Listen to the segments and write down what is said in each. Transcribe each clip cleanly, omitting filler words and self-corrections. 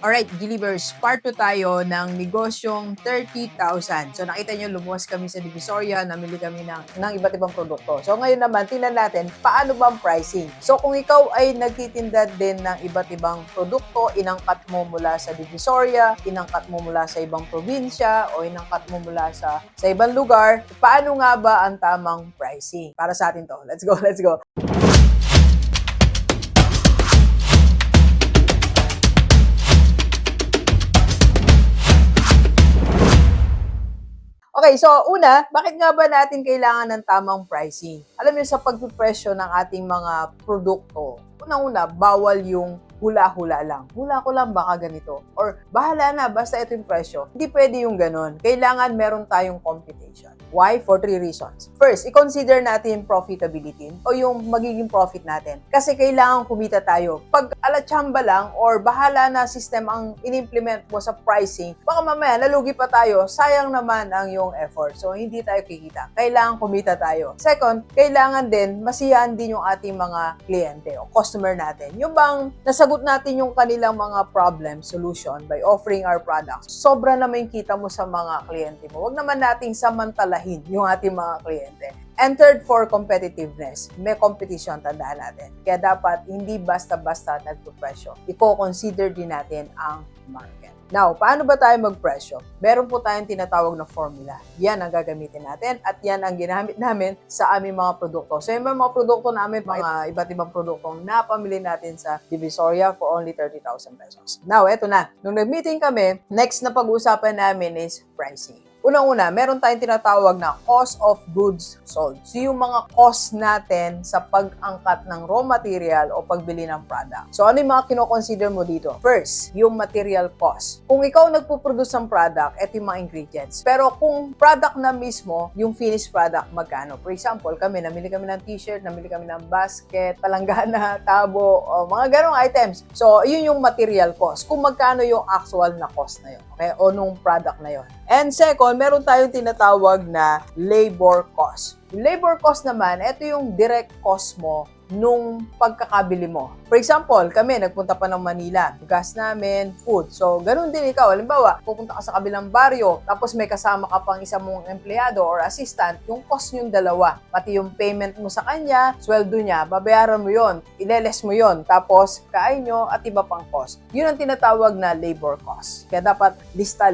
Alright, Gilibers, part 2 tayo ng negosyong 30,000. So nakita nyo, lumuwas kami sa Divisoria, namili kami ng iba't ibang produkto. So ngayon naman, tingnan natin, paano ba ang pricing? So kung ikaw ay nagtitinda din ng iba't ibang produkto, inangkat mo mula sa Divisoria, inangkat mo mula sa ibang probinsya, o inangkat mo mula sa ibang lugar, paano nga ba ang tamang pricing? Para sa atin to. Let's go, let's go. Okay, so una, bakit nga ba natin kailangan ng tamang pricing? Alam niyo, sa pagpipresyo ng ating mga produkto, unang-una, bawal yung hula-hula lang. Hula ko lang, baka ganito. Or bahala na, basta ito yung presyo. Hindi pwede yung ganon. Kailangan meron tayong computation. Why? For 3 reasons. First, i-consider natin yung profitability o yung magiging profit natin. Kasi kailangan kumita tayo. Pag alatsamba lang or bahala na system ang in-implement mo sa pricing, baka mamaya nalugi pa tayo, sayang naman ang yung effort. So, hindi tayo kikita. Kailangan kumita tayo. Second, kailangan din masiyahan din yung ating mga kliyente o customer natin. Yung bang nasagot natin yung kanilang mga problem solution by offering our products. Sobra naman yung kita mo sa mga kliyente mo. Huwag naman nating samantalahin yung ating mga kliyente. And third, for competitiveness. May competition, tandaan natin. Kaya dapat hindi basta-basta nagpo-presyo. I-consider din natin ang market. Now, paano ba tayo magpresyo? Meron po tayong tinatawag na formula. Yan ang gagamitin natin at yan ang ginamit namin sa aming mga produkto. So, yung mga produkto namin, mga iba't ibang produktong napamili natin sa Divisoria for only 30,000 pesos. Now, eto na. Nung nag-meeting kami, next na pag-uusapan namin is pricing. Unang-una, meron tayong tinatawag na cost of goods sold. So, yung mga cost natin sa pag-angkat ng raw material o pagbili ng product. So, ano yung mga kinoconsider mo dito? First, yung material cost. Kung ikaw nagpo-produce ng product, ito yung mga ingredients. Pero kung product na mismo, yung finished product, magkano? For example, namili kami ng t-shirt, namili kami ng basket, palanggana, tabo, o mga ganong items. So, yun yung material cost. Kung magkano yung actual na cost na yun. Okay? O nung product na yun. And second, meron tayong tinatawag na labor cost. Yung labor cost naman, ito yung direct cost mo nung pagkakabili mo. For example, kami, nagpunta pa ng Manila. Gas namin, food. So, ganun din ikaw. Halimbawa, pupunta ka sa kabilang baryo, tapos may kasama ka pang isa mong empleyado or assistant, yung cost yung dalawa. Pati yung payment mo sa kanya, sweldo niya, babayaran mo yon, ileles mo yon, tapos kain nyo at iba pang cost. Yun ang tinatawag na labor cost. Kaya dapat lista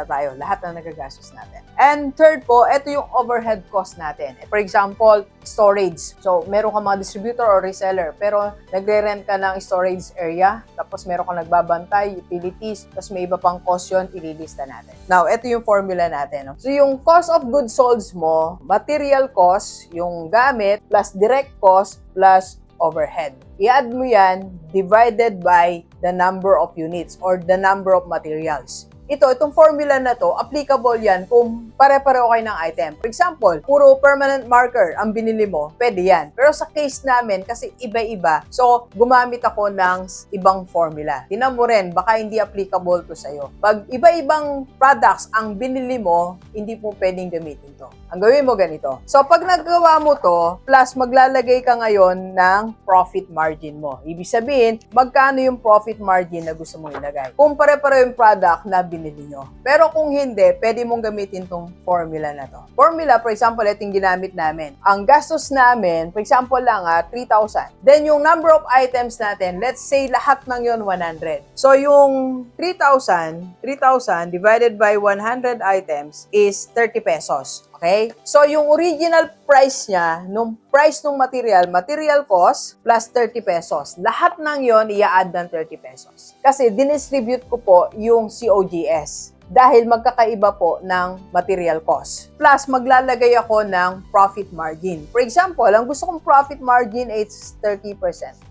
tayo. Lahat ng nagagastos natin. And third po, ito yung overhead cost natin. For example, storage. So, meron ka mga distributor or reseller, pero nagre-rent ka ng storage area, tapos meron ka nagbabantay, utilities, tapos may iba pang cost yun, ililista natin. Now, ito yung formula natin. So, yung cost of goods sold mo, material cost, yung gamit, plus direct cost, plus overhead. I-add mo yan divided by the number of units or the number of materials. Itong formula na to, applicable yan kung pare-pareho kayo ng item. For example, puro permanent marker ang binili mo, pwede yan. Pero sa case namin, kasi iba-iba, so gumamit ako ng ibang formula. Tingnan mo rin, baka hindi applicable to sa'yo. Pag iba-ibang products ang binili mo, hindi mo pwedeng gamitin to. Ang gawin mo ganito. So pag nagawa mo to, plus maglalagay ka ngayon ng profit margin mo. Ibig sabihin, magkano yung profit margin na gusto mong ilagay. Kung pare-pareho yung product na binili nyo. Pero kung hindi, pwede mong gamitin tong formula na to. Formula, for example, ito yung ginamit namin. Ang gastos namin, for example lang 3,000. Then yung number of items natin, let's say lahat ng yon 100. So yung 3,000 divided by 100 items is 30 pesos. Okay? So, yung original price niya, nung price ng material cost, plus 30 pesos. Lahat ng yon i-add ng 30 pesos. Kasi, dinistribute ko po yung COGS. Dahil magkakaiba po ng material cost. Plus, maglalagay ako ng profit margin. For example, ang gusto kong profit margin is 30%.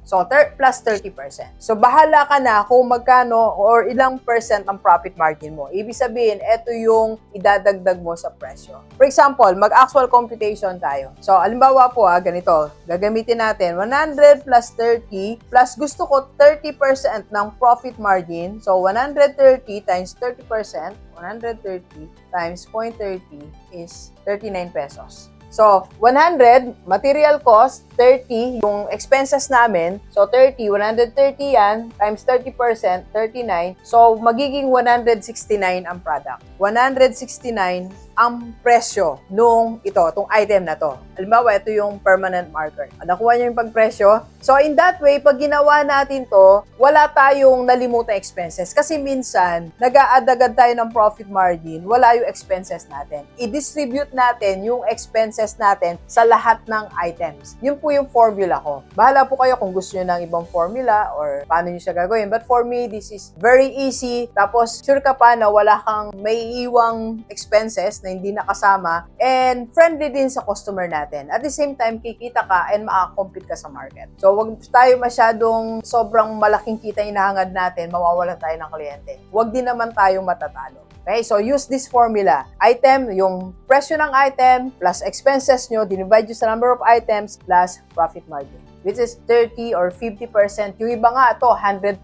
So, plus 30%. So, bahala ka na kung magkano or ilang percent ang profit margin mo. Ibig sabihin, ito yung idadagdag mo sa presyo. For example, mag-actual computation tayo. So, alimbawa po ganito. Gagamitin natin 100 plus 30 plus gusto ko 30% ng profit margin. So, 130 times 30%, 130 times 0.30 is 39 pesos. So, 100, material cost, 30, yung expenses namin. So, 30, 130 yan, times 30%, 39. So, magiging 169 ang product. 169 ang presyo nung itong item na to. Halimbawa, ito yung permanent marker. Nakuha niyo yung pagpresyo. So, in that way, pag ginawa natin to, wala tayong nalimutang expenses. Kasi minsan, nag-aadagad tayo ng profit margin, wala yung expenses natin. I-distribute natin yung expenses natin sa lahat ng items. Yun po yung formula ko. Bahala po kayo kung gusto nyo ng ibang formula or paano nyo siya gagawin. But for me, this is very easy. Tapos, sure ka pa na wala kang may iwang expenses na hindi nakasama, and friendly din sa customer natin. At the same time, kikita ka and makakompete ka sa market. So, wag tayo masyadong sobrang malaking kita inahangad natin, mawawalan tayo ng kliyente. Wag din naman tayo matatalo. Okay, so use this formula. Item, yung presyo ng item, plus expenses nyo, divide nyo sa number of items, plus profit margin, which is 30 or 50%. Yung iba nga, ito, 100%.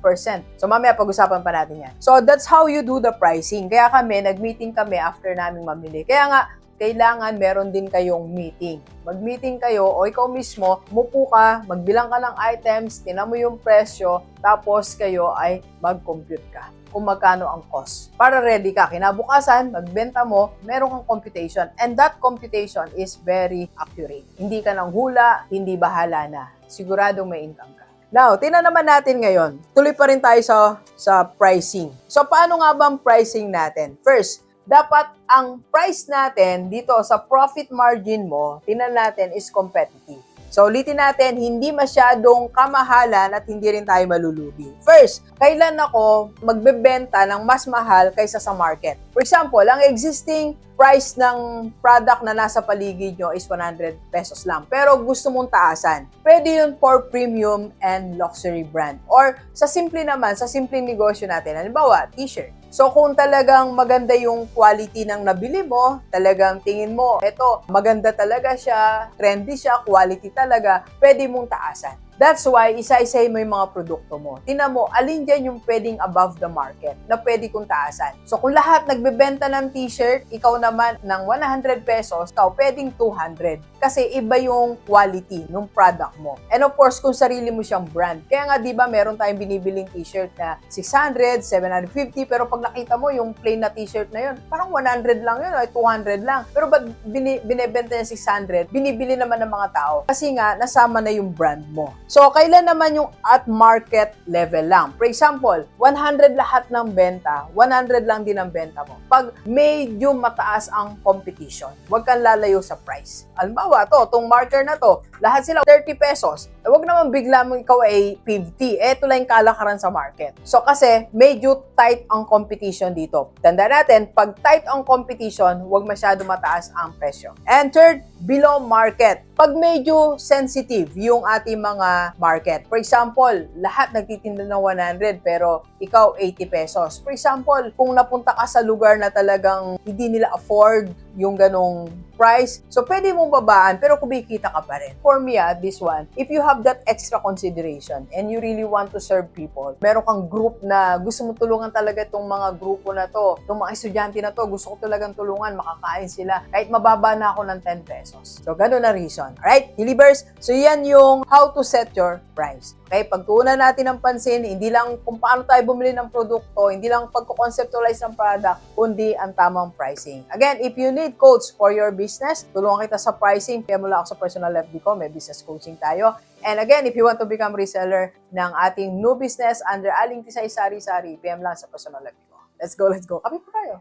So, mamaya pag-usapan pa natin yan. So, that's how you do the pricing. Kaya kami, nag-meeting kami after naming mamili. Kaya nga, kailangan meron din kayong meeting. Mag-meeting kayo o ikaw mismo, mupo ka, magbilang ka ng items, tinan mo yung presyo, tapos kayo ay mag-compute ka kung magkano ang cost. Para ready ka. Kinabukasan, magbenta mo, meron kang computation. And that computation is very accurate. Hindi ka nang hula, hindi bahala na. Siguradong may income ka. Now, tingnan naman natin ngayon. Tuloy pa rin tayo sa pricing. So, paano nga ba ang pricing natin? First, dapat ang price natin dito sa profit margin mo, tingnan natin, is competitive. So, ulitin natin, hindi masyadong kamahalan at hindi rin tayo malulugi. First, kailan ako magbebenta ng mas mahal kaysa sa market? For example, ang existing price ng product na nasa paligid nyo is 100 pesos lang. Pero gusto mong taasan. Pwede yun for premium and luxury brand. Or sa simple naman, sa simpleng negosyo natin. Halimbawa, t-shirt. So, kung talagang maganda yung quality ng nabili mo, talagang tingin mo, eto, maganda talaga siya, trendy siya, quality talaga, pwede mong taasan. That's why, isa-isahin mo yung mga produkto mo. Tingnan mo, alin dyan yung pwedeng above the market na pwede kong taasan. So, kung lahat nagbebenta ng t-shirt, ikaw naman ng 100 pesos, ikaw pwedeng 200. Kasi iba yung quality ng product mo. And of course, kung sarili mo siyang brand. Kaya nga, di ba, meron tayong binibiling t-shirt na 600, 750, pero pag nakita mo yung plain na t-shirt na yun, parang 100 lang yun, ay 200 lang. Pero ba't binibenta niya 600? Binibili naman ng mga tao. Kasi nga, nasama na yung brand mo. So, kailan naman yung at market level lang? For example, 100 lahat ng benta, 100 lang din ang benta mo. Pag medyo mataas ang competition, huwag kang lalayo sa price. Halimbawa, itong marker na to, lahat sila 30 pesos. Huwag naman bigla mo ikaw ay 50. Ito lang yung kalakaran sa market. So, kasi medyo tight ang competition dito. Tanda natin, pag tight ang competition, huwag masyado mataas ang presyo. And third, below market. Pag medyo sensitive yung ating mga market. For example, lahat nagtitinda ng 100 pero ikaw 80 pesos. For example, kung napunta ka sa lugar na talagang hindi nila afford yung ganong price, so pwede mong babaan pero kumikita ka pa rin. For me, this one, if you have that extra consideration and you really want to serve people, meron kang group na gusto mo tulungan talaga itong mga grupo na to, itong mga estudyante na to, gusto ko talagang tulungan, makakain sila, kahit mababa na ako ng 10 pesos. So, ganun na reason. Alright, Believers? So, yan yung how to set your price. Okay, pagtuunan natin ng pansin, hindi lang kung paano tayo bumili ng produkto, hindi lang pagko-conceptualize ng product, kundi ang tamang pricing. Again, if you need coach for your business, tulungan kita sa pricing, kaya mula ako sa personal FB ko, may business coaching tayo. And again, if you want to become reseller ng ating new business under Aling Tisay Sari-Sari, PM lang sa personal FB ko. Let's go, let's go. Kapit po tayo.